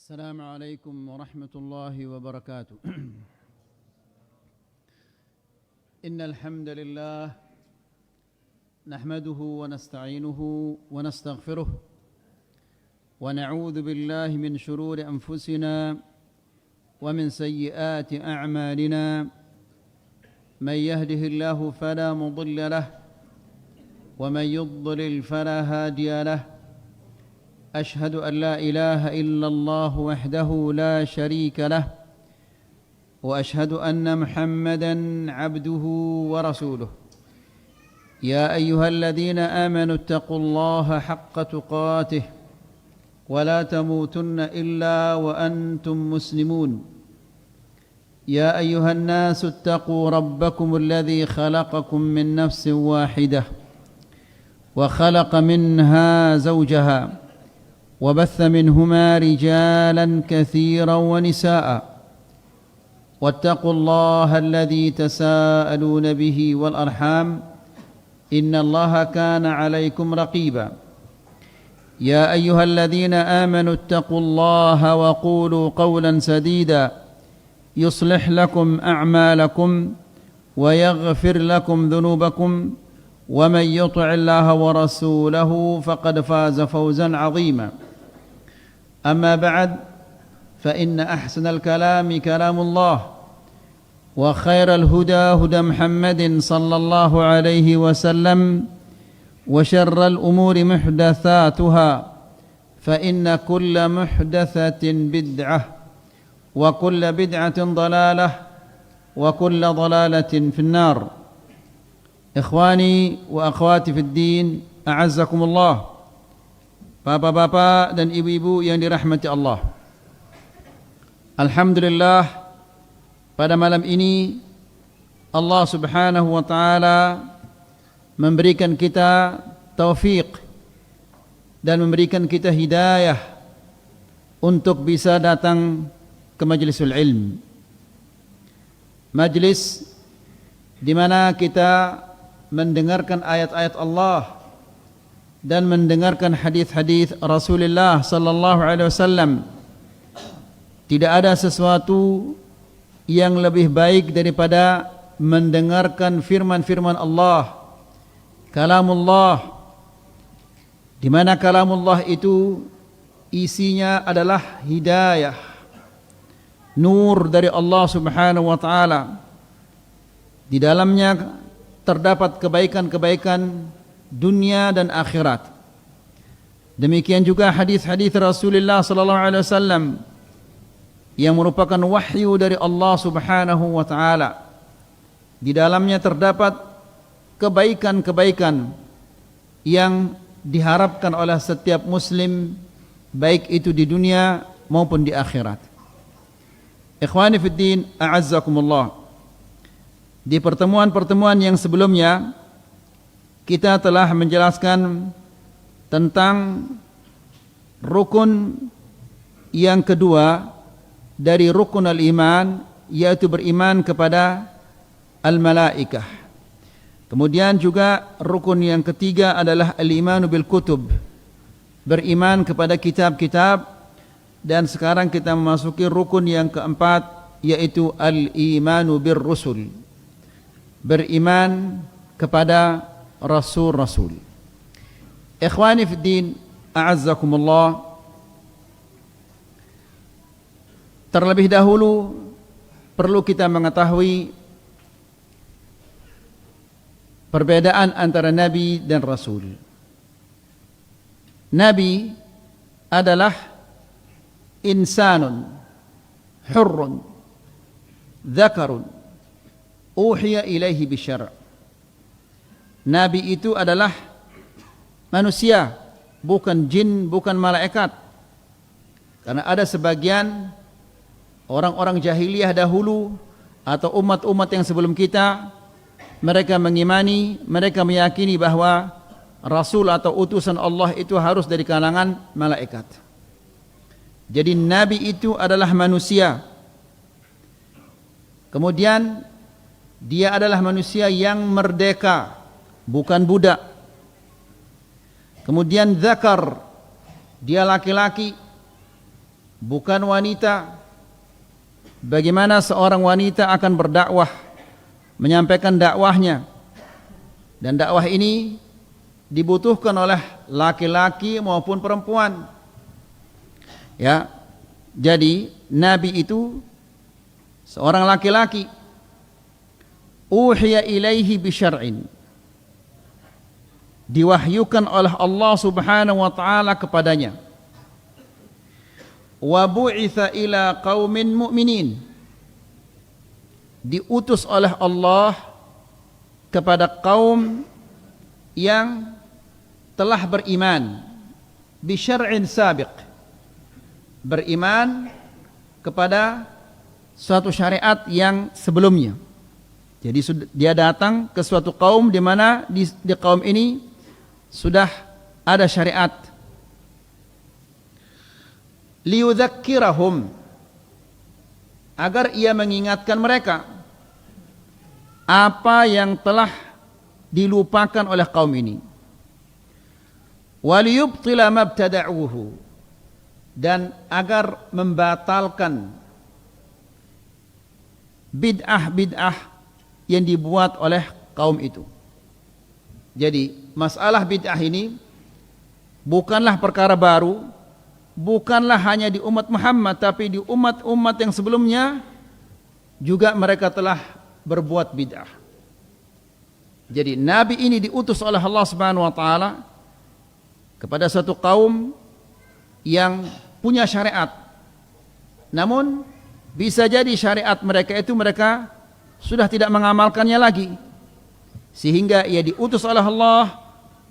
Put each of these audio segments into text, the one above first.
السلام عليكم ورحمة الله وبركاته. إن الحمد لله نحمده ونستعينه ونستغفره ونعوذ بالله من شرور أنفسنا ومن سيئات أعمالنا. من يهده الله فلا مضل له ومن يضلل فلا هادي له. أشهد أن لا إله إلا الله وحده لا شريك له وأشهد أن محمدًا عبده ورسوله. يا أيها الذين آمنوا اتقوا الله حق تقاته ولا تموتن إلا وأنتم مسلمون. يا أيها الناس اتقوا ربكم الذي خلقكم من نفس واحدة وخلق منها زوجها وبث منهما رجالا كثيرا ونساء. واتقوا الله الذي تساءلون به والأرحام إن الله كان عليكم رقيبا. يا أيها الذين آمنوا اتقوا الله وقولوا قولا سديدا يصلح لكم أعمالكم ويغفر لكم ذنوبكم ومن يطع الله ورسوله فقد فاز فوزا عظيما. أما بعد فإن أحسن الكلام كلام الله وخير الهدى هدى محمد صلى الله عليه وسلم وشر الأمور محدثاتها فإن كل محدثة بدعة وكل بدعة ضلالة وكل ضلالة في النار. Ikhwani wa akhwati fid din, a'azzakumullah. Bapak-bapak dan ibu-ibu yang dirahmati Allah. Alhamdulillah, pada malam ini Allah Subhanahu wa taala memberikan kita taufik dan memberikan kita hidayah untuk bisa datang ke majlisul ilm. Majlis di mana kita mendengarkan ayat-ayat Allah dan mendengarkan hadis-hadis Rasulullah sallallahu alaihi wasallam. Tidak ada sesuatu yang lebih baik daripada mendengarkan firman-firman Allah, kalamullah, di mana kalamullah itu isinya adalah hidayah, nur dari Allah Subhanahu wa taala. Di dalamnya terdapat kebaikan-kebaikan dunia dan akhirat. Demikian juga hadis-hadis Rasulullah sallallahu alaihi wasallam yang merupakan wahyu dari Allah Subhanahu wa taala. Di dalamnya terdapat kebaikan-kebaikan yang diharapkan oleh setiap muslim, baik itu di dunia maupun di akhirat. Ikhwani fid din, a'azzakumullah. Di pertemuan-pertemuan yang sebelumnya kita telah menjelaskan tentang rukun yang kedua dari rukun al-iman, yaitu beriman kepada al-malaikah. Kemudian juga rukun yang ketiga adalah al-imanu bil kutub, beriman kepada kitab-kitab. Dan sekarang kita memasuki rukun yang keempat, yaitu al-imanu bir rusul, beriman kepada rasul-rasul. Ikhwani fid din, a'azzakumullah. Terlebih dahulu perlu kita mengetahui perbedaan antara nabi dan rasul. Nabi adalah insanun hurrun dzakarun uhiya ilaihi bisyara'. Nabi itu adalah manusia, bukan jin, bukan malaikat. Karena ada sebagian orang-orang jahiliyah dahulu atau umat-umat yang sebelum kita, mereka mengimani, mereka meyakini bahwa rasul atau utusan Allah itu harus dari kalangan malaikat. Jadi nabi itu adalah manusia. Kemudian dia adalah manusia yang merdeka, bukan budak. Kemudian zakar, dia laki-laki. bukan wanita. Bagaimana seorang wanita akan berdakwah, menyampaikan dakwahnya, dan dakwah ini dibutuhkan oleh laki-laki maupun perempuan. Ya, jadi Nabi itu seorang laki-laki. Uhiya ilaihi bisyar'in, diwahyukan oleh Allah Subhanahu wa taala kepadanya. Wa bu'itsa ila qaumin mu'minin, diutus oleh Allah kepada kaum yang telah beriman, bisyar'in sabiq, beriman kepada suatu syariat yang sebelumnya. Jadi dia datang ke suatu kaum di mana di kaum ini sudah ada syariat. Liyudzakkirahum, agar ia mengingatkan mereka apa yang telah dilupakan oleh kaum ini. Waliyubtila mabtada'uhu, dan agar membatalkan bid'ah-bid'ah yang dibuat oleh kaum itu. Jadi masalah bid'ah ini bukanlah perkara baru, bukanlah hanya di umat Muhammad, tapi di umat-umat yang sebelumnya juga mereka telah berbuat bid'ah. Jadi Nabi ini diutus oleh Allah Subhanahu wa taala kepada satu kaum yang punya syariat. Namun bisa jadi syariat mereka itu mereka sudah tidak mengamalkannya lagi, sehingga ia diutus oleh Allah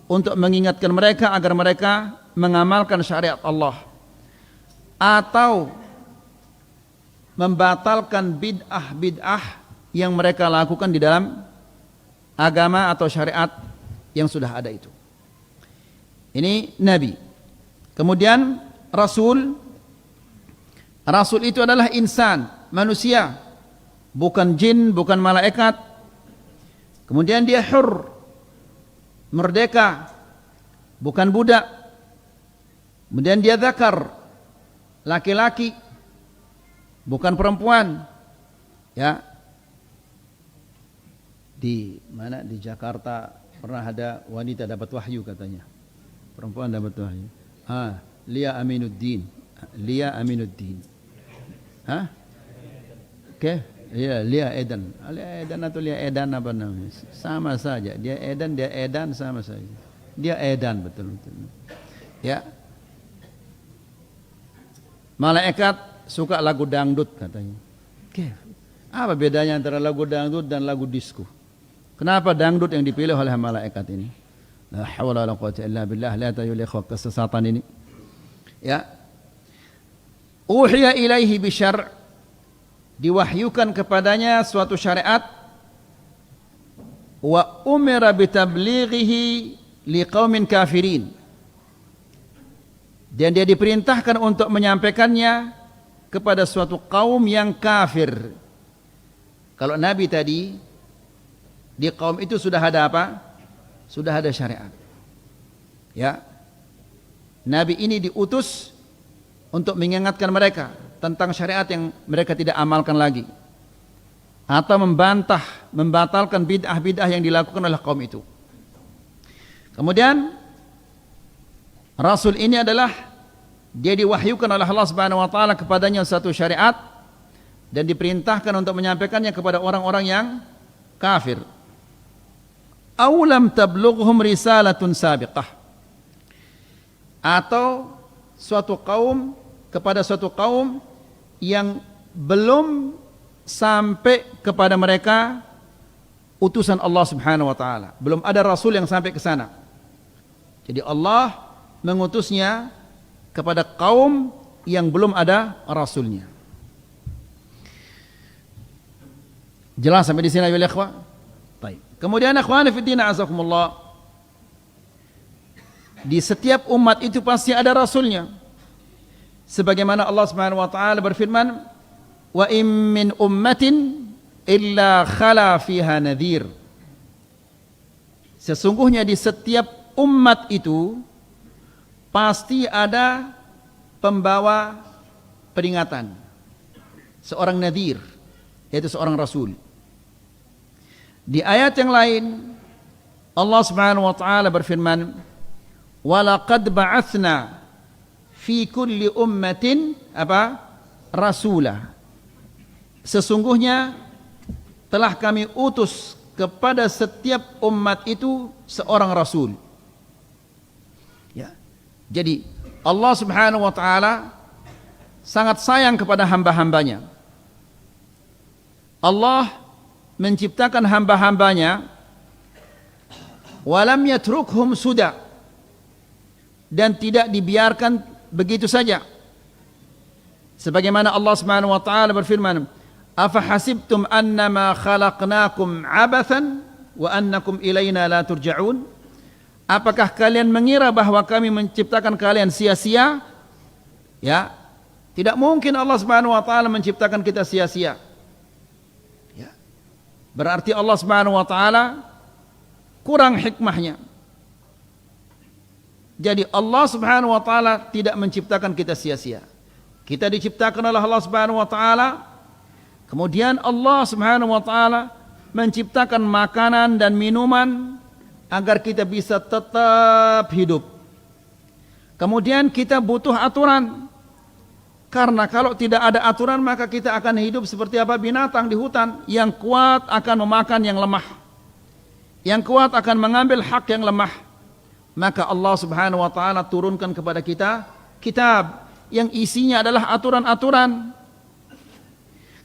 untuk mengingatkan mereka agar mereka mengamalkan syariat Allah, atau membatalkan bid'ah-bid'ah yang mereka lakukan di dalam agama atau syariat yang sudah ada itu. Ini Nabi. Kemudian Rasul. Rasul itu adalah insan, manusia, bukan jin, bukan malaikat. Kemudian dia hur, merdeka, bukan budak. Kemudian dia zakar, laki-laki, bukan perempuan. Ya. Di mana di Jakarta pernah ada wanita dapat wahyu katanya. Perempuan dapat wahyu. Lia Aminuddin. Lia Aminuddin. Oke. Ya, Lia Edan. Lia Edan atau Lia Edan apa namanya? Sama saja. Dia Edan sama saja. Dia Edan betul-betul. Ya. Malaikat suka lagu dangdut katanya. Oke. Apa bedanya antara lagu dangdut dan lagu disco? Kenapa dangdut yang dipilih oleh malaikat ini? La haula wala quwwata illa billah. Lihat ayo ikhwah kesesatan ini. Ya. Uhiya ilaihi bisyar', diwahyukan kepadanya suatu syariat. Wa umira bitablighihi liqaumin kafirin, dan dia diperintahkan untuk menyampaikannya kepada suatu kaum yang kafir. Kalau Nabi tadi di kaum itu sudah ada apa? Sudah ada syariat. Ya. Nabi ini diutus untuk mengingatkan mereka tentang syariat yang mereka tidak amalkan lagi, atau membantah, membatalkan bid'ah-bid'ah yang dilakukan oleh kaum itu. Kemudian Rasul ini adalah dia diwahyukan oleh Allah Subhanahu wa taala kepadanya satu syariat dan diperintahkan untuk menyampaikannya kepada orang-orang yang kafir. Aw lam tablughum risalatun sabiqah, atau suatu kaum kepada suatu kaum yang belum sampai kepada mereka utusan Allah Subhanahu wa taala, belum ada rasul yang sampai ke sana. Jadi Allah mengutusnya kepada kaum yang belum ada rasulnya. Jelas sampai di sini ya ikhwah? Baik. Kemudian akhwani fi din azakumullah, di setiap umat itu pasti ada rasulnya. Sebagaimana Allah Subhanahu wa taala berfirman, "Wa in min ummatin illa khala fiha nadhir." Sesungguhnya di setiap umat itu pasti ada pembawa peringatan, seorang nadhir, yaitu seorang rasul. Di ayat yang lain Allah Subhanahu wa taala berfirman, "Wa laqad ba'atsna fi kulli ummatin rasula." Sesungguhnya telah kami utus kepada setiap umat itu seorang rasul. Ya. Jadi Allah Subhanahu wa taala sangat sayang kepada hamba-hambanya. Allah menciptakan hamba-hambanya walam yatrukhum suda, dan tidak dibiarkan begitu saja. Sebagaimana Allah Subhanahu wa taala berfirman, "Afa hasibtum annama khalaqnakum abathan wa annakum ilaina la turja'un?" Apakah kalian mengira bahwa kami menciptakan kalian sia-sia? Ya, tidak mungkin Allah Subhanahu wa taala menciptakan kita sia-sia. Ya. Berarti Allah Subhanahu wa taala kurang hikmahnya. Jadi Allah Subhanahu wa taala tidak menciptakan kita sia-sia. Kita diciptakan oleh Allah Subhanahu wa taala. Kemudian Allah Subhanahu wa taala menciptakan makanan dan minuman agar kita bisa tetap hidup. Kemudian kita butuh aturan. Karena kalau tidak ada aturan maka kita akan hidup seperti apa? Binatang di hutan. Yang kuat akan memakan yang lemah. Yang kuat akan mengambil hak yang lemah. Maka Allah Subhanahu wa taala turunkan kepada kita kitab yang isinya adalah aturan-aturan.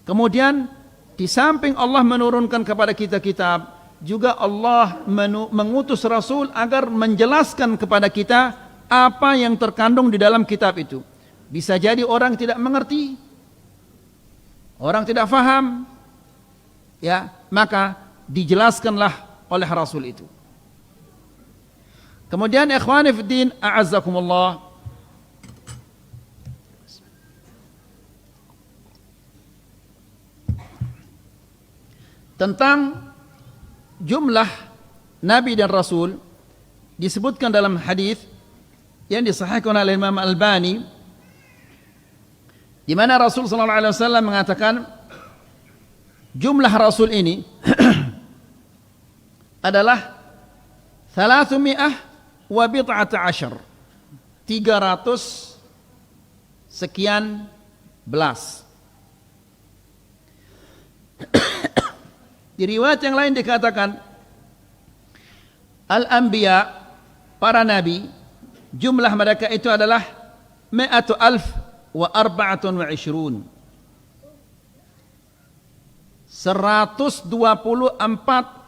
Kemudian di samping Allah menurunkan kepada kita kitab, juga Allah mengutus Rasul agar menjelaskan kepada kita apa yang terkandung di dalam kitab itu. Bisa jadi orang tidak mengerti, orang tidak faham, ya, maka dijelaskanlah oleh Rasul itu. Kemudian ikhwani fiddin, a'azzakumullah, tentang jumlah nabi dan rasul disebutkan dalam hadis yang disahihkan oleh Imam Al-Albani, di mana Rasul sallallahu alaihi wasallam mengatakan jumlah rasul ini adalah 300 wa bid'ata asyar, 300 sekian belas. Di riwayat yang lain dikatakan al-anbiya, para nabi, jumlah mereka itu adalah 124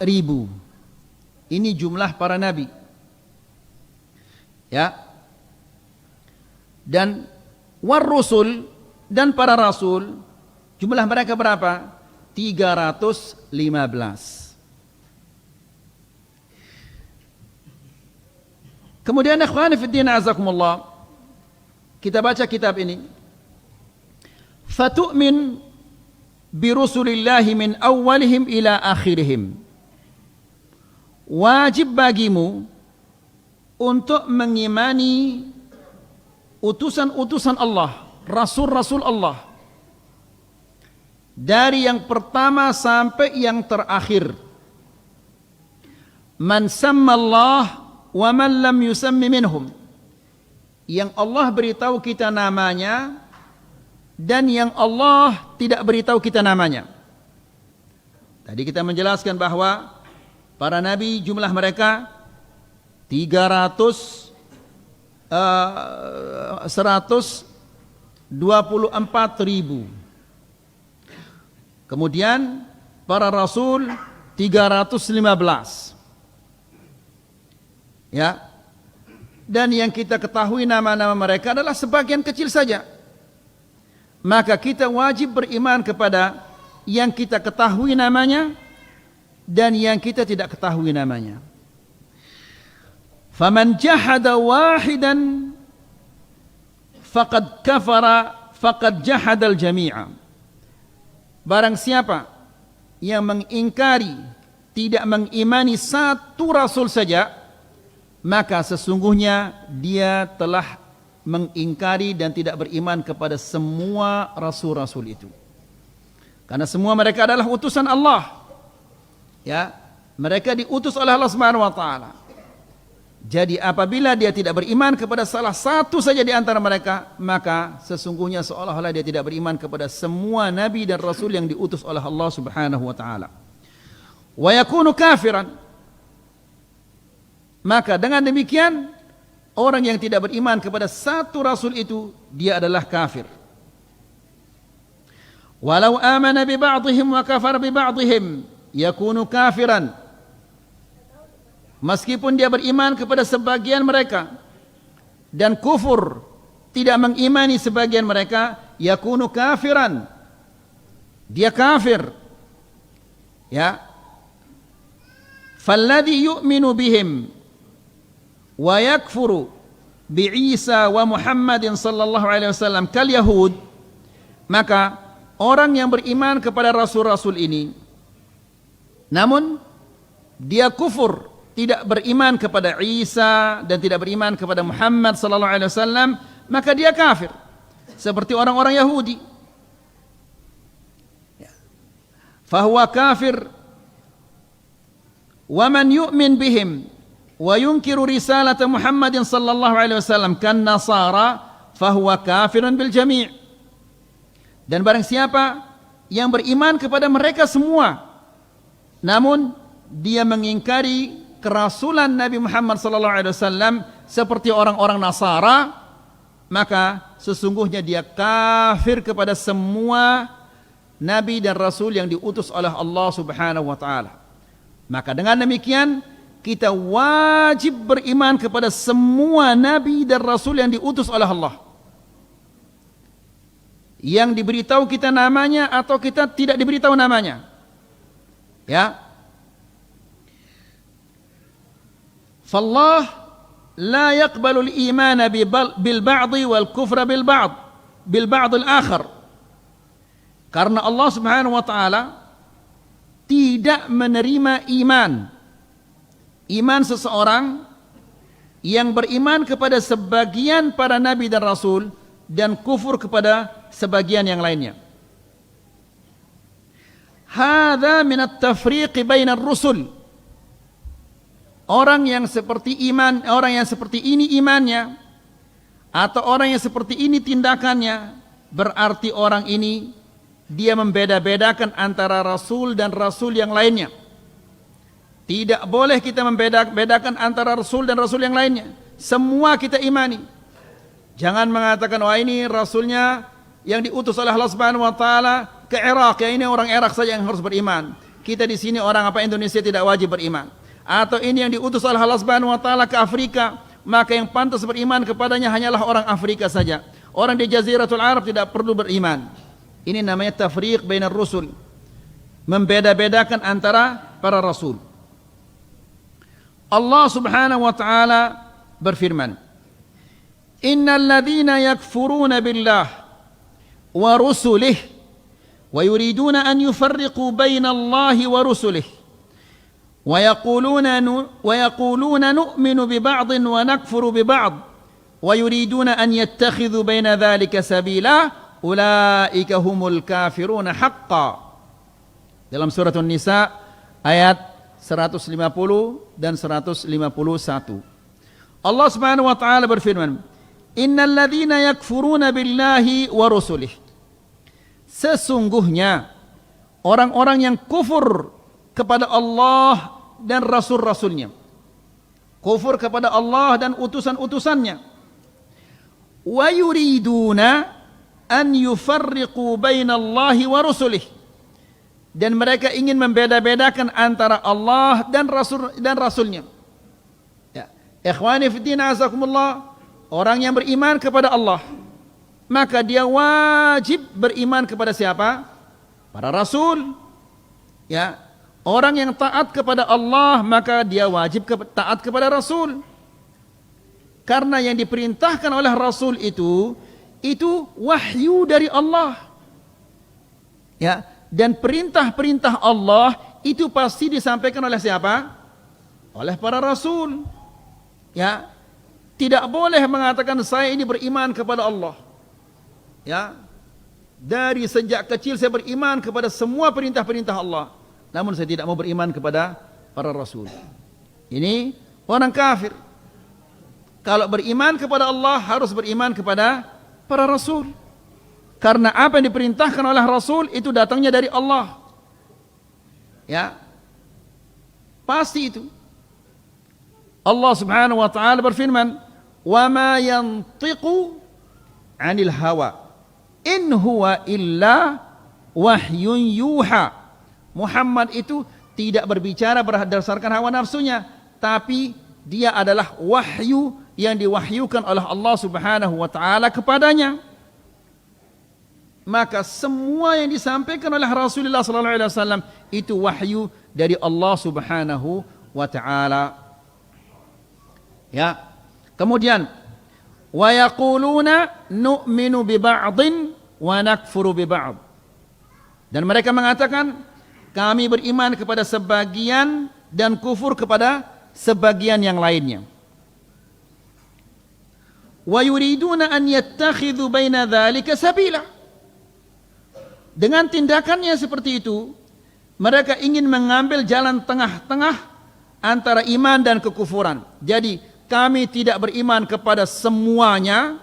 ribu. Ini jumlah para nabi, ya. Dan war rusul, dan para rasul, jumlah mereka berapa? 315. Kemudian ikhwani fiddin azakumullah, kita baca kitab ini. Fatu'min birusulillahi min awalihim ila akhirihim. Wajib bagimu untuk mengimani utusan-utusan Allah, rasul-rasul Allah, dari yang pertama sampai yang terakhir. Man sammallah wa man lam yusammi minhum. Yang Allah beritahu kita namanya dan yang Allah tidak beritahu kita namanya. Tadi kita menjelaskan bahwa para nabi jumlah mereka 124.000. Kemudian para rasul 315. Ya. Dan yang kita ketahui nama-nama mereka adalah sebagian kecil saja. Maka kita wajib beriman kepada yang kita ketahui namanya dan yang kita tidak ketahui namanya. Faman jahada wahidan faqad kafara faqad jahadal jami'a. Barang siapa yang mengingkari, tidak mengimani satu rasul saja, maka sesungguhnya dia telah mengingkari dan tidak beriman kepada semua rasul-rasul itu. Karena semua mereka adalah utusan Allah. Ya, mereka diutus oleh Allah Subhanahu wa taala. Jadi apabila dia tidak beriman kepada salah satu saja di antara mereka, maka sesungguhnya seolah-olah dia tidak beriman kepada semua nabi dan rasul yang diutus oleh Allah Subhanahu wa taala. Wa yakunu kafiran. Maka dengan demikian orang yang tidak beriman kepada satu rasul itu dia adalah kafir. Walau amana bi ba'dihim wa kafara bi ba'dihim yakunu kafiran. Meskipun dia beriman kepada sebagian mereka dan kufur tidak mengimani sebagian mereka, yakunu kafiran. Dia kafir. Ya. Falladhi yu'minu bihim wa yakfuru bi Isa wa Muhammadin sallallahu alaihi wasallam kal yahud. Maka orang yang beriman kepada rasul-rasul ini namun dia kufur, tidak beriman kepada Isa dan tidak beriman kepada Muhammad sallallahu alaihi wasallam, maka dia kafir. Seperti orang-orang Yahudi. Fahuwa kafir. Wa man yu'min bihim wa yunkiru risalata Muhammadin sallallahu alaihi wasallam kan nasara fahuwa kafirun bil jami'. Dan barang siapa yang beriman kepada mereka semua namun dia mengingkari kerasulan Nabi Muhammad sallallahu alaihi wasallam seperti orang-orang Nasara, maka sesungguhnya dia kafir kepada semua nabi dan rasul yang diutus oleh Allah Subhanahu wa taala. Maka dengan demikian kita wajib beriman kepada semua nabi dan rasul yang diutus oleh Allah. Yang diberitahu kita namanya atau kita tidak diberitahu namanya. Ya. فالله لا يقبل الإيمان بالبعض والكفر بالبعض الآخر. Karena Allah Subhanahu wa taala tidak menerima iman seseorang yang beriman kepada sebagian para nabi dan rasul dan kufur kepada sebagian yang lainnya. Hadza min at-tafriq baina ar-rusul. Orang yang seperti ini imannya atau orang yang seperti ini tindakannya, berarti orang ini dia membeda-bedakan antara rasul dan rasul yang lainnya. Tidak boleh kita membeda-bedakan antara rasul dan rasul yang lainnya. Semua kita imani. Jangan mengatakan wah ini rasulnya yang diutus oleh Allah Subhanahu wa taala ke Irak, ya ini orang Irak saja yang harus beriman. Kita di sini orang Indonesia tidak wajib beriman. Atau ini yang diutus oleh Allah Subhanahu wa taala ke Afrika, maka yang pantas beriman kepadanya hanyalah orang Afrika saja. Orang di Jaziratul Arab tidak perlu beriman. Ini namanya tafriq bainar rusul. Membeda-bedakan antara para rasul. Allah Subhanahu wa taala berfirman, "Innal ladzina yakfuruna billah wa rusulihi wa yuriduna an yufarriqu bainallahi wa rusulihi ويقولون نؤمن ببعض ونكفر ببعض ويريدون أن يتخذوا بين ذلك سبيلا أولئك هم الكافرون حقا." Dalam surah An-Nisa ayat 150 dan 151. Allah Subhanahu wa taala berfirman, "Innal ladzina yakfuruna billahi wa rusulihi." Sesungguhnya orang-orang yang kufur kepada Allah dan rasul-rasulnya, kufur kepada Allah dan utusan-utusannya, wa yuriduna an yufarriqu bainallahi wa rusulih, dan mereka ingin membeda-bedakan antara Allah dan rasulnya. Ya, ikhwani fiddin azakumullah, orang yang beriman kepada Allah maka dia wajib beriman kepada siapa? Para rasul. Ya, orang yang taat kepada Allah maka dia wajib taat kepada Rasul. Karena yang diperintahkan oleh Rasul itu wahyu dari Allah. Ya, dan perintah-perintah Allah itu pasti disampaikan oleh siapa? Oleh para rasul. Ya. tidak boleh mengatakan saya ini beriman kepada Allah. Ya. Dari sejak kecil saya beriman kepada semua perintah-perintah Allah. Namun saya tidak mau beriman kepada para rasul. Ini orang kafir. Kalau beriman kepada Allah harus beriman kepada para rasul. Karena apa yang diperintahkan oleh rasul itu datangnya dari Allah. Ya. Pasti itu. Allah Subhanahu wa taala berfirman, "Wa ma yantiqu 'anil hawa, in huwa illa wahyun yuha." Muhammad itu tidak berbicara berdasarkan hawa nafsunya, tapi dia adalah wahyu yang diwahyukan oleh Allah Subhanahu wa taala kepadanya. Maka semua yang disampaikan oleh Rasulullah sallallahu alaihi wasallam itu wahyu dari Allah Subhanahu wa taala. Ya. Kemudian wa yaquluna nu'minu bi ba'dhin wa nakfuru bi ba'd. Dan mereka mengatakan kami beriman kepada sebagian dan kufur kepada sebagian yang lainnya. Wa yuriduna an yattakhidhu baina dzalika sabila. Dengan tindakannya seperti itu, mereka ingin mengambil jalan tengah-tengah antara iman dan kekufuran. Jadi kami tidak beriman kepada semuanya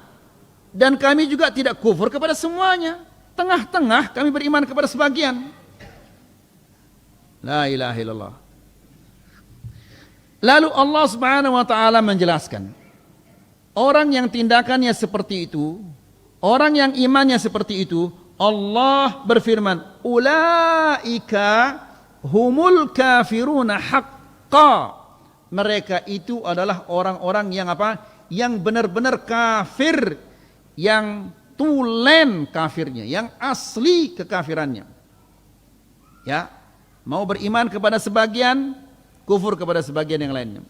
dan kami juga tidak kufur kepada semuanya. Tengah-tengah kami beriman kepada sebagian. La ilaha illallah. Lalu Allah Subhanahu wa taala menjelaskan, orang yang tindakannya seperti itu, orang yang imannya seperti itu, Allah berfirman, ulaika humul kafiruna haqqa. Mereka itu adalah orang-orang yang apa? Yang benar-benar kafir, yang tulen kafirnya, yang asli kekafirannya. Ya, mau beriman kepada sebagian, kufur kepada sebagian yang lainnya.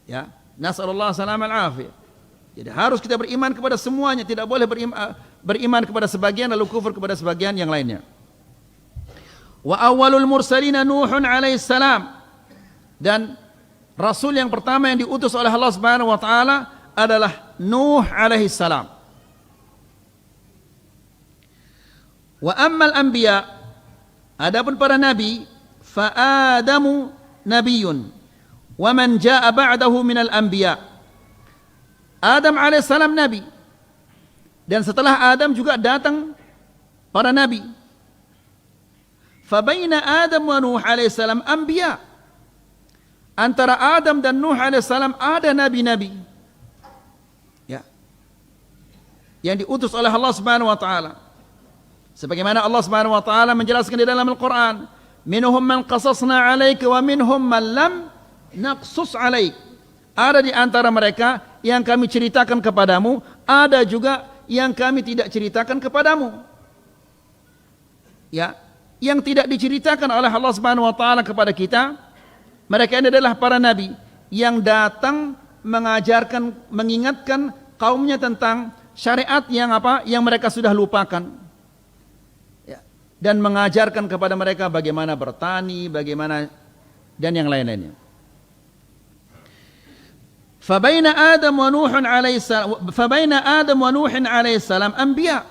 Ya, nasallallahu salam al-afiyah. Jadi harus kita beriman kepada semuanya, tidak boleh beriman kepada sebagian lalu kufur kepada sebagian yang lainnya. Wa awwalul mursalina Nuhun alaihi salam. Dan rasul yang pertama yang diutus oleh Allah Subhanahu wa taala adalah Nuh alaihi salam. Wa ammal anbiya, adapun para nabi, fa Adamu nabiyyun wa man jaa ba'dahu minal anbiya. Adam alaihi salam nabi. Dan setelah Adam juga datang para nabi. Fa baina Adam wa Nuh alaihi salam anbiya. Antara Adam dan Nuh alaihissalam ada nabi-nabi, ya, yang diutus oleh Allah Subhanahu wa taala. Sebagaimana Allah Subhanahu wa taala menjelaskan di dalam Al-Qur'an, minhum man qasasna 'alaika wa minhum man lam naqsus 'alaik. Ada di antara mereka yang kami ceritakan kepadamu, ada juga yang kami tidak ceritakan kepadamu. Ya, yang tidak diceritakan oleh Allah Subhanahu wa taala kepada kita, mereka ini adalah para nabi yang datang mengajarkan, mengingatkan kaumnya tentang syariat yang apa? Yang mereka sudah lupakan. Ya. Dan mengajarkan kepada mereka bagaimana bertani, bagaimana dan yang lain-lainnya. Fabaina Adam wa Nuhun alaihi salam anbiya.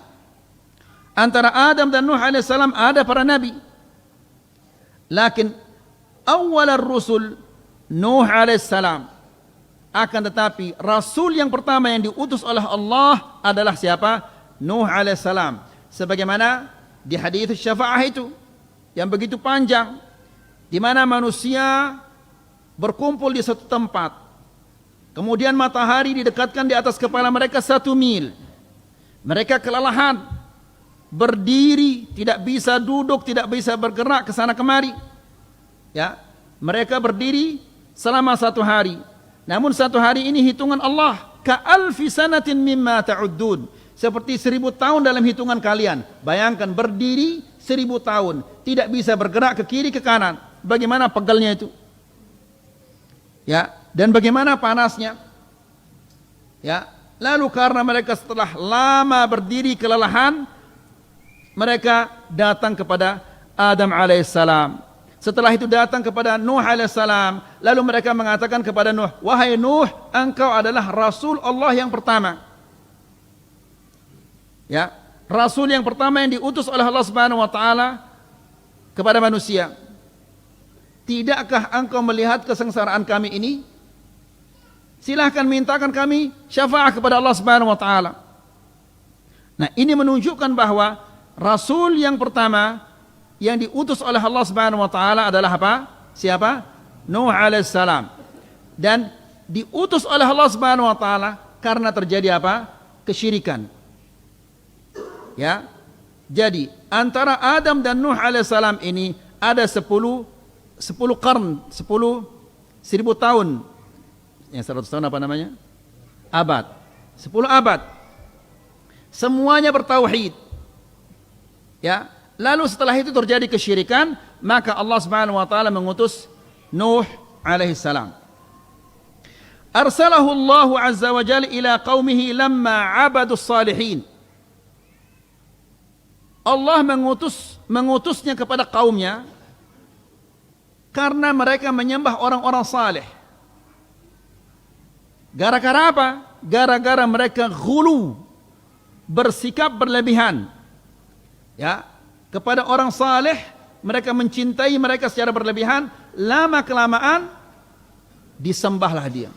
Antara Adam dan Nuh alaihi salam ada para nabi. Lakin awal ar-rusul Nuh alaihissalam. Akan tetapi rasul yang pertama yang diutus oleh Allah adalah siapa? Nuh alaihissalam. Sebagaimana di hadits syafaah itu yang begitu panjang, di mana manusia berkumpul di satu tempat, kemudian matahari didekatkan di atas kepala mereka 1 mil. Mereka kelelahan, berdiri, tidak bisa duduk, tidak bisa bergerak ke sana kemari. Ya, mereka berdiri selama 1 hari. Namun 1 hari ini hitungan Allah ka'alfi sanatin mimma ta'uddun. Seperti 1000 tahun dalam hitungan kalian. Bayangkan berdiri 1000 tahun, tidak bisa bergerak ke kiri ke kanan. Bagaimana pegelnya itu? Ya, dan bagaimana panasnya? Ya, lalu karena mereka setelah lama berdiri kelelahan, mereka datang kepada Adam alaihissalam. Setelah itu datang kepada Nuh alaihissalam, lalu mereka mengatakan kepada Nuh, wahai Nuh, engkau adalah Rasul Allah yang pertama. Ya, Rasul yang pertama yang diutus oleh Allah Subhanahu wa taala kepada manusia. Tidakkah engkau melihat kesengsaraan kami ini? Silahkan mintakan kami syafaat kepada Allah Subhanahu wa taala. Nah, ini menunjukkan bahwa Rasul yang pertama yang diutus oleh Allah Subhanahu wa taala adalah apa? Siapa? Nuh alaihissalam. Dan diutus oleh Allah Subhanahu wa taala karena terjadi apa? Kesyirikan. Ya. Jadi antara Adam dan Nuh alaihissalam ini ada 10 karn, 10.000 tahun. Yang 100 tahun apa namanya? Abad. 10 abad. Semuanya bertauhid. Ya. Lalu setelah itu terjadi kesyirikan, maka Allah Subhanahu wa taala mengutus Nuh alaihissalam. Arsalahu Allah azza wa jalla ila qaumihi lamma 'abadus salihin. Allah mengutusnya kepada kaumnya karena mereka menyembah orang-orang saleh. Gara-gara apa? Gara-gara mereka ghulu, bersikap berlebihan. Ya, kepada orang saleh, mereka mencintai mereka secara berlebihan, lama kelamaan disembahlah dia.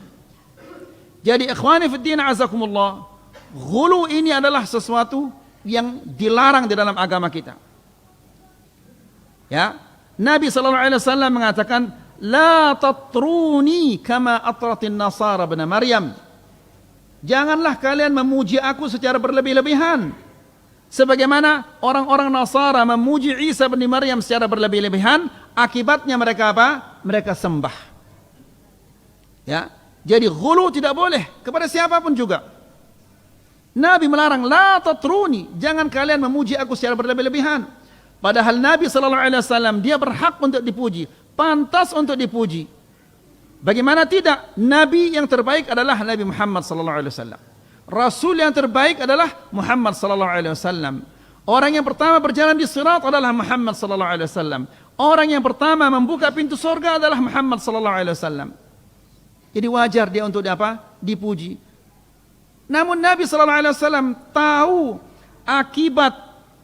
Jadi ikhwani fid din azakumullah, ghulu ini adalah sesuatu yang dilarang di dalam agama kita. Ya, Nabi sallallahu alaihi wasallam mengatakan, "La tatruni kama atratin nasara ibn Maryam." Janganlah kalian memuji aku secara berlebih-lebihan sebagaimana orang-orang Nasara memuji Isa bin Maryam secara berlebih-lebihan, akibatnya mereka apa? Mereka sembah. Ya, jadi ghulu tidak boleh kepada siapapun juga. Nabi melarang, la tatruni, jangan kalian memuji aku secara berlebih-lebihan. Padahal Nabi sallallahu alaihi wasallam dia berhak untuk dipuji, pantas untuk dipuji. Bagaimana tidak? Nabi yang terbaik adalah Nabi Muhammad sallallahu alaihi wasallam. Rasul yang terbaik adalah Muhammad sallallahu alaihi wasallam. Orang yang pertama berjalan di sirat adalah Muhammad sallallahu alaihi wasallam. Orang yang pertama membuka pintu surga adalah Muhammad sallallahu alaihi wasallam. Jadi wajar dia untuk dipuji. Namun Nabi sallallahu alaihi wasallam tahu akibat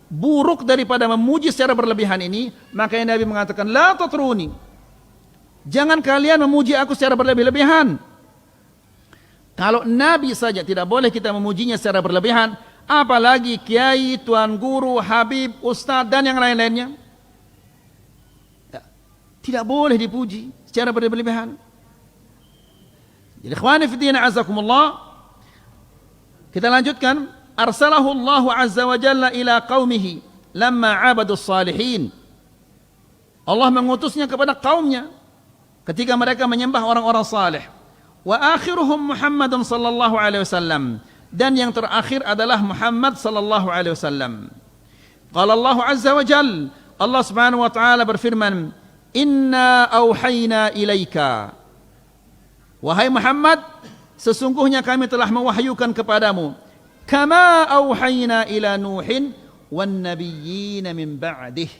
buruk daripada memuji secara berlebihan ini, makanya Nabi mengatakan la tatruni. Jangan kalian memuji aku secara berlebih-lebihan. Kalau Nabi saja tidak boleh kita memujinya secara berlebihan, apalagi kiai, tuan guru, habib, ustadz dan yang lain-lainnya. Tidak boleh dipuji secara berlebihan. Jadi ikhwani fi din azakumullah, kita lanjutkan. Arsalahu Allah azza wa jalla ila qaumihi lamma 'abadus salihin. Allah mengutusnya kepada kaumnya ketika mereka menyembah orang-orang saleh. Wa akhiruhum Muhammadun sallallahu alaihi wasallam, dan yang terakhir adalah Muhammad sallallahu alaihi wasallam. Qala Allah azza wa jalla, Allah Subhanahu wa taala berfirman, "Inna auhayna ilaika." Wahai Muhammad, sesungguhnya kami telah mewahyukan kepadamu, kama auhayna ila Nuhin wan nabiyyin min ba'dih.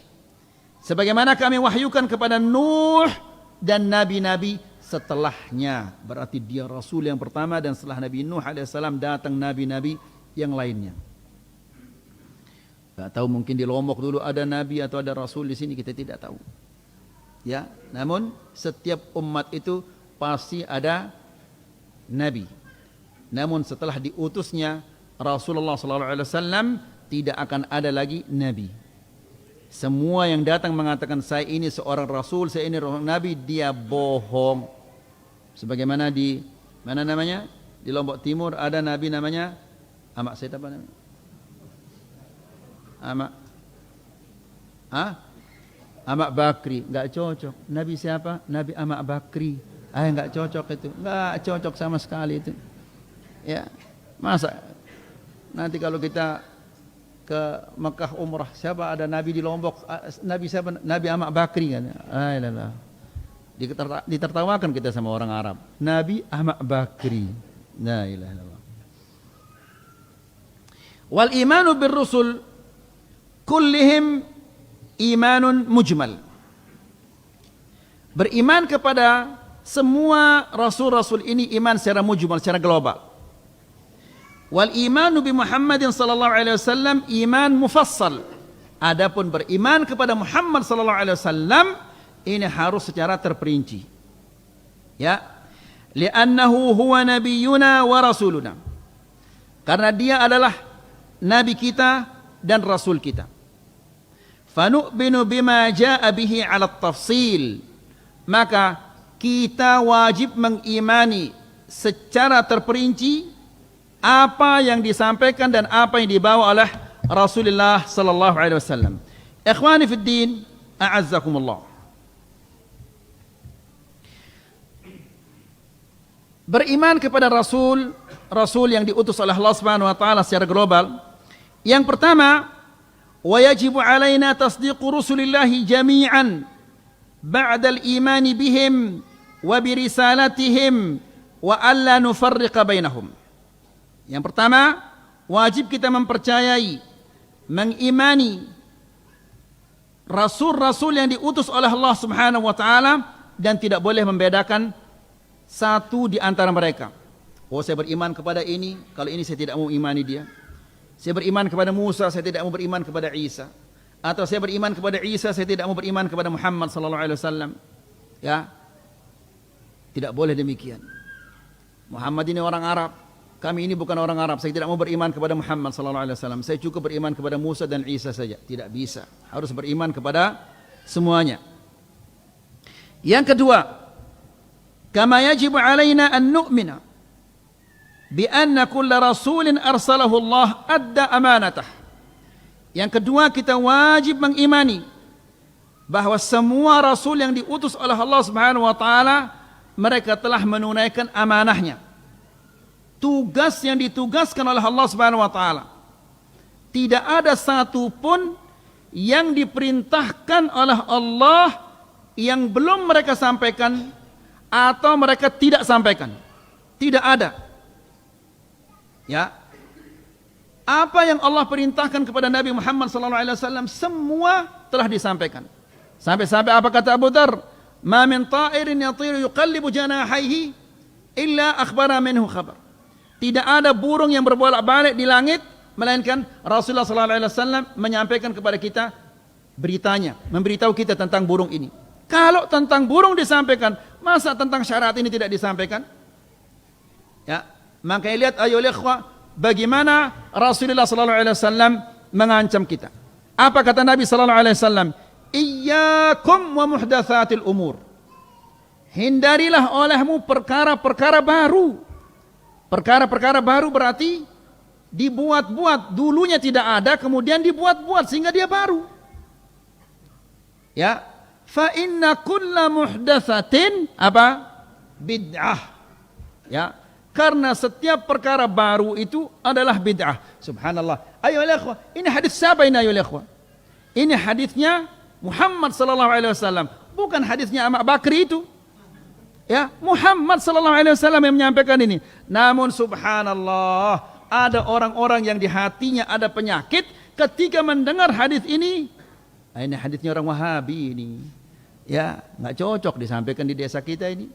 Sebagaimana kami wahyukan kepada Nuh dan nabi-nabi setelahnya. Berarti dia Rasul yang pertama, dan setelah Nabi Nuh alaihissalam datang nabi-nabi yang lainnya. Gak tahu, mungkin di Lombok dulu ada nabi atau ada Rasul, di sini kita tidak tahu. Ya, namun setiap umat itu pasti ada nabi. Namun setelah diutusnya Rasulullah SAW tidak akan ada lagi nabi. Semua yang datang mengatakan saya ini seorang rasul, saya ini seorang nabi, dia bohong. Sebagaimana di mana namanya? Di Lombok Timur ada nabi namanya Amak Said apa namanya? Amak Bakri, enggak cocok. Nabi siapa? Nabi Amak Bakri. Enggak cocok itu. Enggak cocok sama sekali itu. Ya. Masa nanti kalau kita ke Mekah umrah, siapa ada nabi di Lombok? Nabi siapa? Nabi Amak Bakri kan? Ayolah. Ditertawakan kita sama orang Arab. Nabi Amak Bakri. La ilaha illallah. Wal imanu bir rusul kullihim imanun mujmal. Beriman kepada semua rasul-rasul ini iman secara mujmal, secara global. Wal imanu bi Muhammadin sallallahu alaihi wasallam iman mufassal. Adapun beriman kepada Muhammad sallallahu alaihi wasallam ini harus secara terperinci. Ya. Li'annahu huwa nabiyyuna wa rasuluna. Karena dia adalah nabi kita dan rasul kita. Fanu'minu bima jaa'a bihi 'ala at-tafsil. Maka kita wajib mengimani secara terperinci apa yang disampaikan dan apa yang dibawa oleh Rasulullah sallallahu alaihi wasallam. Ikhwani fid din, a'azzakumullah. Beriman kepada rasul yang diutus oleh Allah Subhanahu wa taala secara global. Yang pertama, wa yajibu alaina tasdiqu rusulillahi jami'an ba'da al-iman bihim wa bi risalatihim wa alla nufarriqa bainahum. Yang pertama, wajib kita mempercayai, mengimani rasul-rasul yang diutus oleh Allah Subhanahu wa taala dan tidak boleh membedakan satu di antara mereka. Oh, saya beriman kepada ini, kalau ini saya tidak mau imani dia. Saya beriman kepada Musa, saya tidak mau beriman kepada Isa. Atau saya beriman kepada Isa, saya tidak mau beriman kepada Muhammad sallallahu alaihi wasallam. Ya. Tidak boleh demikian. Muhammad ini orang Arab, kami ini bukan orang Arab, saya tidak mau beriman kepada Muhammad sallallahu alaihi wasallam. Saya cukup beriman kepada Musa dan Isa saja. Tidak bisa. Harus beriman kepada semuanya. Yang kedua, kama yajibu alaina an nu'mina bi anna kulla rasulin arsalahu Allah adda amanatah. Yang kedua, kita wajib mengimani bahwa semua rasul yang diutus oleh Allah Subhanahu wa taala mereka telah menunaikan amanahnya. Tugas yang ditugaskan oleh Allah Subhanahu wa taala. Tidak ada satu pun yang diperintahkan oleh Allah yang belum mereka sampaikan atau mereka tidak sampaikan. Tidak ada. Ya. Apa yang Allah perintahkan kepada Nabi Muhammad sallallahu alaihi wasallam semua telah disampaikan. Sampai-sampai apa kata Abu Dzar? Ma min ta'irin yatiru yuqallibu janahaihi illa akhbara minhu khabar. Tidak ada burung yang berbolak-balik di langit melainkan Rasulullah sallallahu alaihi wasallam menyampaikan kepada kita beritanya, memberitahu kita tentang burung ini. Kalau tentang burung disampaikan, masa tentang syarat ini tidak disampaikan? Ya, makanya lihat ayo ikhwah, bagaimana Rasulullah sallallahu alaihi wasallam mengancam kita. Apa kata Nabi sallallahu alaihi wasallam? Iyyakum wa muhdatsatil umur. Hindarilah olehmu perkara-perkara baru. Perkara-perkara baru berarti dibuat-buat, dulunya tidak ada, kemudian dibuat-buat sehingga dia baru. Ya, fa inna kulla muhdatsatin apa? Bid'ah. Ya, karena setiap perkara baru itu adalah bid'ah. Subhanallah. Ayo ikhwah, ini hadis siapa ini ayo ikhwah? Ini hadisnya Muhammad sallallahu alaihi wasallam, bukan hadisnya Abu Bakar itu. Ya, Muhammad sallallahu alaihi wasallam yang menyampaikan ini. Namun subhanallah, ada orang-orang yang di hatinya ada penyakit ketika mendengar hadis ini. Nah, ini hadisnya orang Wahabi ini. Ya, enggak cocok disampaikan di desa kita ini.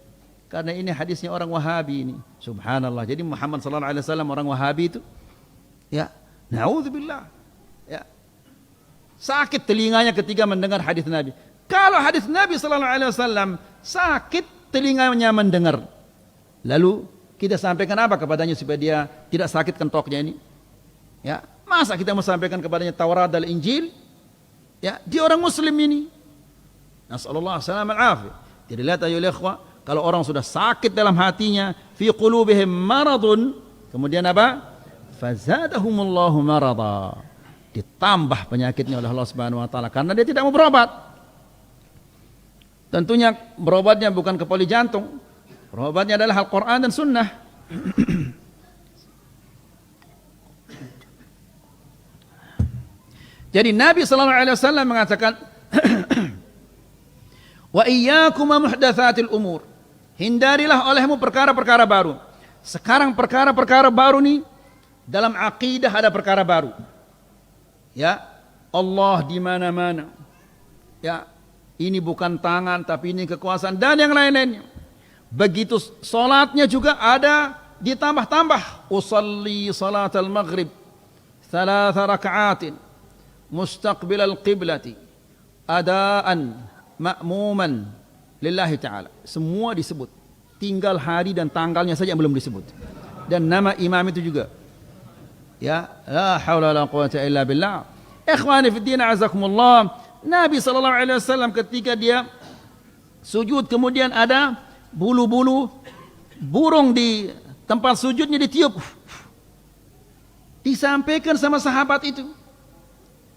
Karena ini hadisnya orang Wahabi ini. Subhanallah. Jadi Muhammad sallallahu alaihi wasallam orang Wahabi itu. Ya, naudzubillah. Ya. Sakit telinganya ketika mendengar hadis Nabi. Kalau hadis Nabi sallallahu alaihi wasallam sakit telinganya mendengar. Lalu kita sampaikan apa kepadanya supaya dia tidak sakit kentoknya ini? Ya, masa kita mau sampaikan kepadanya Taurat dan Injil? Ya, dia orang muslim ini. Nasallallahu alaihi wasallam. Jadi lihat ayo ikhwah, kalau orang sudah sakit dalam hatinya, fi qulubihim maradun, kemudian apa? Fazadahumullahu marada. Ditambah penyakitnya oleh Allah Subhanahu wa taala karena dia tidak mau berobat. Tentunya berobatnya bukan ke poli jantung. Berobatnya adalah Al-Quran dan Sunnah. Jadi Nabi sallallahu alaihi wasallam mengatakan wa iyyakum muhdatsatil umur. Hindarilah olehmu perkara-perkara baru. Sekarang perkara-perkara baru nih dalam akidah ada perkara baru. Ya, Allah di mana-mana. Ya, Ini bukan tangan tapi ini kekuasaan dan yang lain-lainnya. Begitu salatnya juga ada ditambah-tambah. Usalli salatal maghrib 3 raka'atin mustaqbilal qiblati adaan ma'muman lillahi ta'ala. Semua disebut. Tinggal hari dan tanggalnya saja yang belum disebut. Dan nama imam itu juga. Ya, la haula wala quwwata illa billah. Ikhwani fi din azakumullah. Nabi SAW ketika dia sujud kemudian ada bulu-bulu burung di tempat sujudnya ditiup. Disampaikan sama sahabat itu.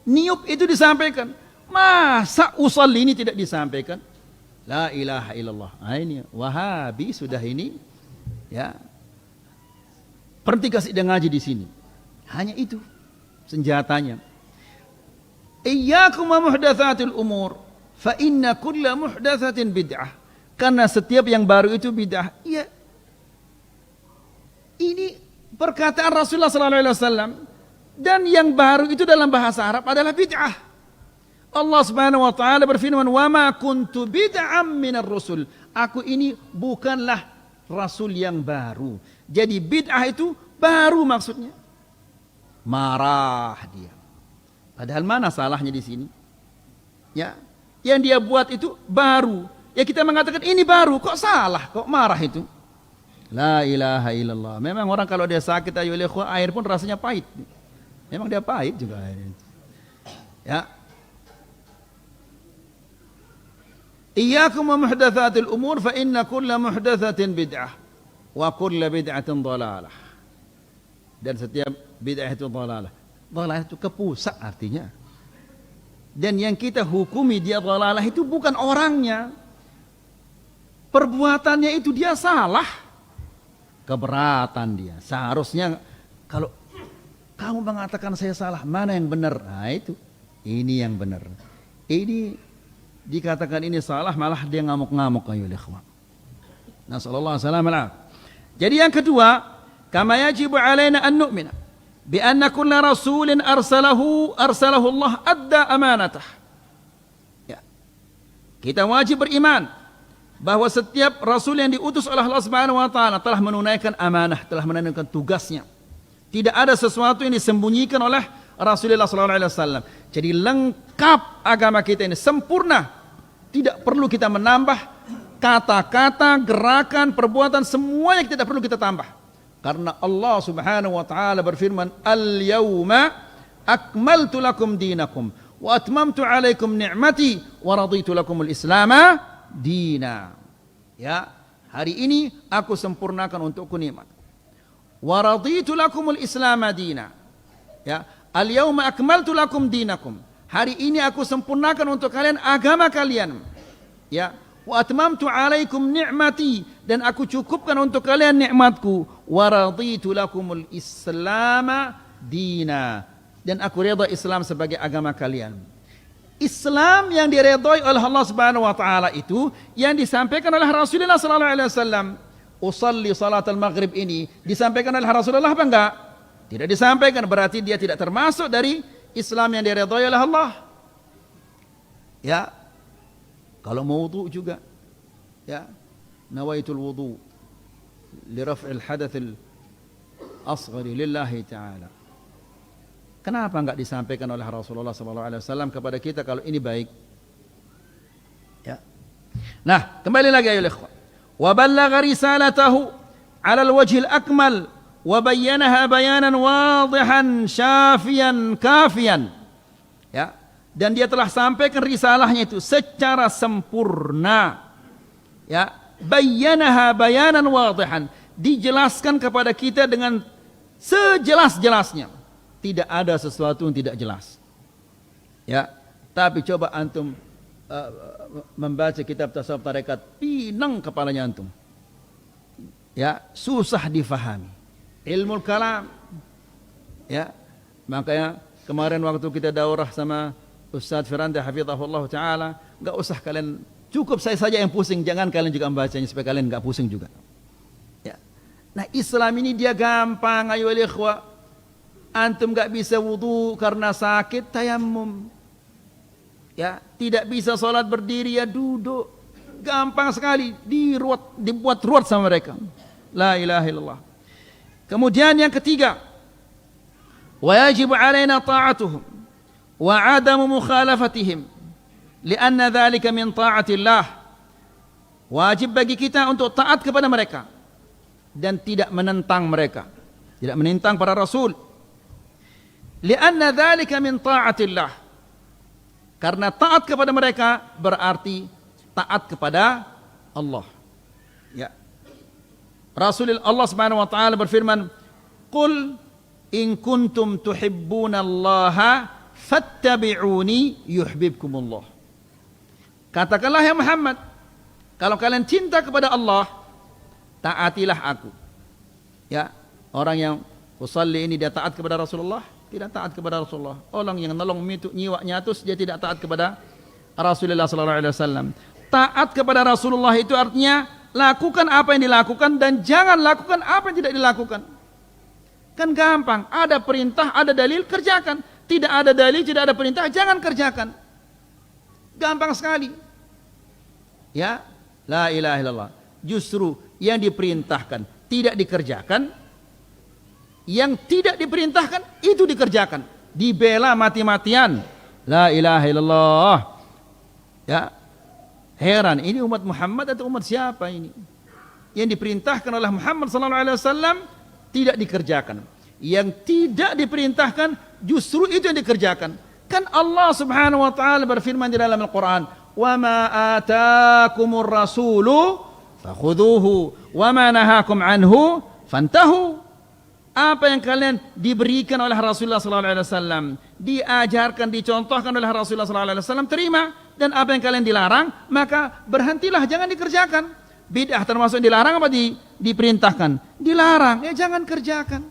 Niup itu disampaikan. Masa usalli ini tidak disampaikan? La ilaha illallah. Nah, ini Wahabi sudah ini ya. Berhenti kasih dia ngaji di sini. Hanya itu senjatanya. Iyyakum wa muhdatsatil umur fa inna kulla muhdatsatin bid'ah. Karena setiap yang baru itu bid'ah. Iya. Ini perkataan Rasulullah sallallahu alaihi wasallam dan yang baru itu dalam bahasa Arab adalah bid'ah. Allah Subhanahu wa taala berfirman, "Wa ma kuntu bid'am minar rusul." Aku ini bukanlah rasul yang baru. Jadi bid'ah itu baru maksudnya. Marah dia. Padahal mana salahnya di sini? Ya, yang dia buat itu baru. Ya kita mengatakan ini baru, kok salah, kok marah itu? La ilaha illallah. Memang orang kalau dia sakit ayo ikhwah, air pun rasanya pahit. Memang dia pahit juga airnya. Ya. Iyyakum wa muhdatsatil umur fa inna kulla muhdatsatin bid'ah wa kulla bid'atin dhalalah. Dan setiap bid'ah itu dhalalah. Dhalalah itu kepusak artinya. Dan yang kita hukumi dia dhalalah itu bukan orangnya. Perbuatannya itu dia salah. Keberatan dia. Seharusnya kalau kamu mengatakan saya salah, mana yang benar? Nah itu. Ini yang benar. Ini dikatakan ini salah, malah dia ngamuk-ngamuk ayo ikhwan. Nasallallahu alaihi wasallam. Jadi yang kedua, kama yajibu alaina an nu'mina bi anna kulla rasulin arsalahu Allah adda amanatah. Ya. Kita wajib beriman bahwa setiap rasul yang diutus oleh Allah Subhanahu wa taala telah menunaikan amanah, telah menunaikan tugasnya. Tidak ada sesuatu yang disembunyikan oleh Rasulullah sallallahu alaihi wasallam. Jadi lengkap agama kita ini, sempurna. Tidak perlu kita menambah kata-kata, gerakan, perbuatan, semuanya tidak perlu kita tambah. Karena Allah Subhanahu wa taala berfirman, "Al-yauma akmaltu lakum dinakum wa atmamtu 'alaikum ni'mati wa raditu lakumul islama dina." Ya, hari ini aku sempurnakan untukku nikmat. Wa raditu lakumul islama dina. Ya, al-yauma akmaltu lakum dinakum. Hari ini aku sempurnakan untuk kalian agama kalian. Ya, wa atmamtu 'alaikum ni'mati, dan aku cukupkan untuk kalian nikmatku. Wa raditu lakumul islama dina, dan aku redha Islam sebagai agama kalian. Islam yang diredhai oleh Allah Subhanahu wa taala itu yang disampaikan oleh Rasulullah sallallahu alaihi wasallam. Usalli salatal maghrib ini disampaikan oleh Rasulullah apa enggak? Tidak disampaikan, berarti dia tidak termasuk dari Islam yang diredhai oleh Allah. Ya. Kalau mau wudu juga. Ya. Nawaitul wudu li raf'il hadatsil asghari lillahi ta'ala. Kenapa enggak disampaikan oleh Rasulullah sallallahu alaihi wasallam kepada kita kalau ini baik? Ya. Nah, kembali lagi ayo ikhwan. Wa ballagha risalatahu 'ala al-wajhil akmal wa bayyanaha bayanan wadihan syafiyan kafiyan. Ya, dan dia telah sampaikan risalahnya itu secara sempurna. Ya, bayyanaha bayanan wadihan, dijelaskan kepada kita dengan sejelas-jelasnya. Tidak ada sesuatu yang tidak jelas. Ya, tapi coba antum membaca kitab tasawuf tarekat, pinang kepalanya antum. Ya, susah difahami. Ilmu kalam. Ya, makanya kemarin waktu kita daurah sama Ustaz Firanda hafizahullah taala, enggak usah kalian, cukup saya saja yang pusing, jangan kalian juga membacanya supaya kalian enggak pusing juga. Ya. Nah, Islam ini dia gampang ayo ikhwah. Antum enggak bisa wudu karena sakit, tayammum. Ya, tidak bisa sholat berdiri, ya duduk. Gampang sekali dibuat ruwet sama mereka. La ilaha illallah. Kemudian yang ketiga, wa yajibu alaina ta'atuhum wa 'adamu mukhalafatihim lianna dzalika min ta'atillah. Wajib bagi kita untuk taat kepada mereka dan tidak menentang mereka, tidak menentang para rasul. Lianna dzalika min ta'atillah. Karena taat kepada mereka berarti taat kepada Allah. Ya. Rasulullah Allah Subhanahu wa taala berfirman, "Qul in kuntum tuhibbunallaha fattabi'uni yuhibbukumullah." Katakanlah ya Muhammad, kalau kalian cinta kepada Allah, taatilah aku. Ya, orang yang usalli ini dia taat kepada Rasulullah, tidak taat kepada Rasulullah. Orang yang nolong nyiwa nyatus, dia tidak taat kepada Rasulullah sallallahu alaihi wasallam. Taat kepada Rasulullah itu artinya lakukan apa yang dilakukan dan jangan lakukan apa yang tidak dilakukan. Kan gampang, ada perintah, ada dalil, kerjakan. Tidak ada dalil, tidak ada perintah, jangan kerjakan. Gampang sekali. Ya, la ilaha illallah. Justru yang diperintahkan tidak dikerjakan, yang tidak diperintahkan itu dikerjakan, dibela mati-matian. La ilaha illallah. Ya, heran, ini umat Muhammad atau umat siapa ini? Yang diperintahkan oleh Muhammad sallallahu alaihi wasallam tidak dikerjakan, yang tidak diperintahkan justru itu yang dikerjakan. Kan Allah Subhanahu wa taala berfirman di dalam Al-Qur'an, "Wa ma ataakumur rasulu fakhudhuhu wa ma nahakum anhu fantahu." Apa yang kalian diberikan oleh Rasulullah sallallahu alaihi wasallam, diajarkan, dicontohkan oleh Rasulullah sallallahu alaihi wasallam, terima. Dan apa yang kalian dilarang, maka berhentilah, jangan dikerjakan. Bid'ah termasuk dilarang apa diperintahkan? Dilarang, ya jangan kerjakan.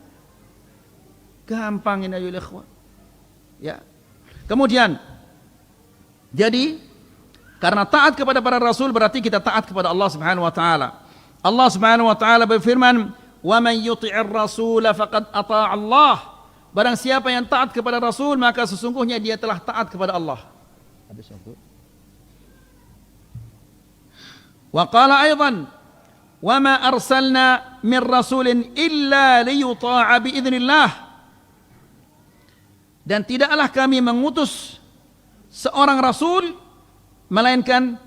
Gampang ini ayo ikhwan. Ya. Kemudian jadi karena taat kepada para rasul berarti kita taat kepada Allah Subhanahu wa taala. Allah Subhanahu wa taala berfirman, "Wa man yuti'ir rasula faqad ata'a Allah." Barang siapa yang taat kepada Rasul, maka sesungguhnya dia telah taat kepada Allah. Habis itu. Wa qala aidan, "Wa ma arsalna min rasulin illa liyuta'a bi idznillah." Dan tidaklah kami mengutus seorang rasul melainkan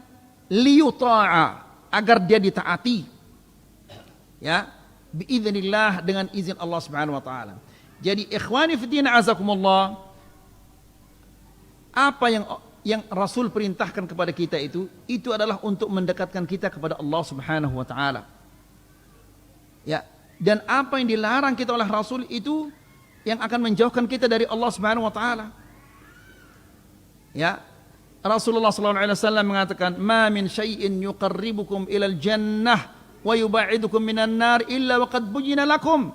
liyuta'a, agar dia ditaati. Ya, biidznillah, dengan izin Allah Subhanahu wa taala. Jadi ikhwani fiddin azakumullah, apa yang Rasul perintahkan kepada kita itu adalah untuk mendekatkan kita kepada Allah Subhanahu wa taala. Ya, dan apa yang dilarang kita oleh Rasul itu yang akan menjauhkan kita dari Allah Subhanahu wa taala. Ya, Rasulullah sallallahu alaihi wasallam mengatakan, "Ma min syai'in yuqarribukum ilal jannah wa yuba'idukum minan nar illa waqad bujina lakum."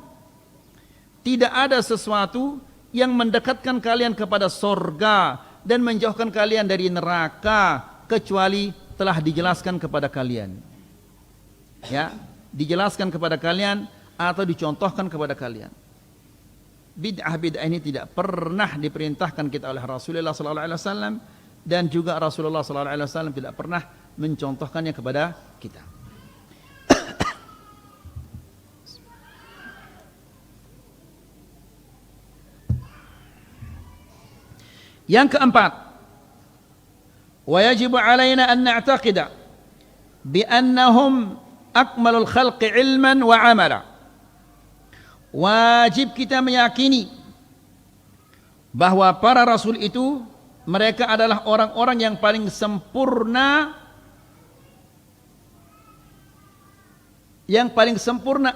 Tidak ada sesuatu yang mendekatkan kalian kepada surga dan menjauhkan kalian dari neraka kecuali telah dijelaskan kepada kalian. Ya, dijelaskan kepada kalian atau dicontohkan kepada kalian. Bid'ah ini tidak pernah diperintahkan kita oleh Rasulullah sallallahu alaihi wasallam dan juga Rasulullah sallallahu alaihi wasallam tidak pernah mencontohkannya kepada kita. Yang keempat, wa yajibu alaina an na'taqida bi annahum akmalul khalqi ilman wa amala. Wajib kita meyakini bahwa para rasul itu mereka adalah orang-orang yang paling sempurna,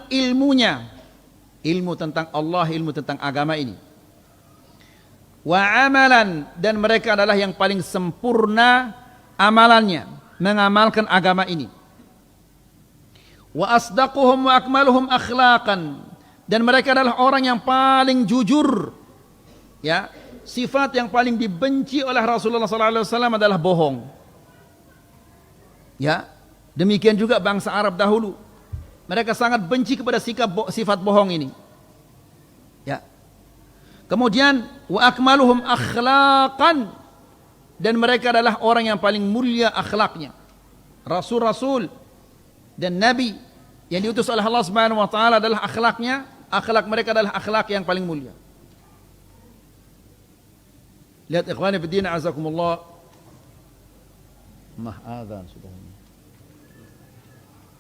ilmunya, ilmu tentang Allah, ilmu tentang agama ini. Wa amalan, dan mereka adalah yang paling sempurna amalannya, mengamalkan agama ini. Wa asdaquhum wa akmaluhum akhlaqan, dan mereka adalah orang yang paling jujur. Ya, sifat yang paling dibenci oleh Rasulullah SAW adalah bohong. Ya, demikian juga bangsa Arab dahulu. Mereka sangat benci kepada sifat bohong ini. Ya. Kemudian wa akmaluhum akhlaqan, dan mereka adalah orang yang paling mulia akhlaknya. Rasul-rasul dan nabi yang diutus oleh Allah Subhanahu wa taala adalah akhlaknya, akhlak mereka adalah akhlak yang paling mulia. Lihat ikhwani fi din azakumullah. Mah adzan sudah ini.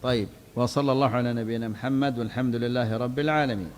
Baik, wa sallallahu ala nabiyyina Muhammad walhamdulillahi rabbil alamin.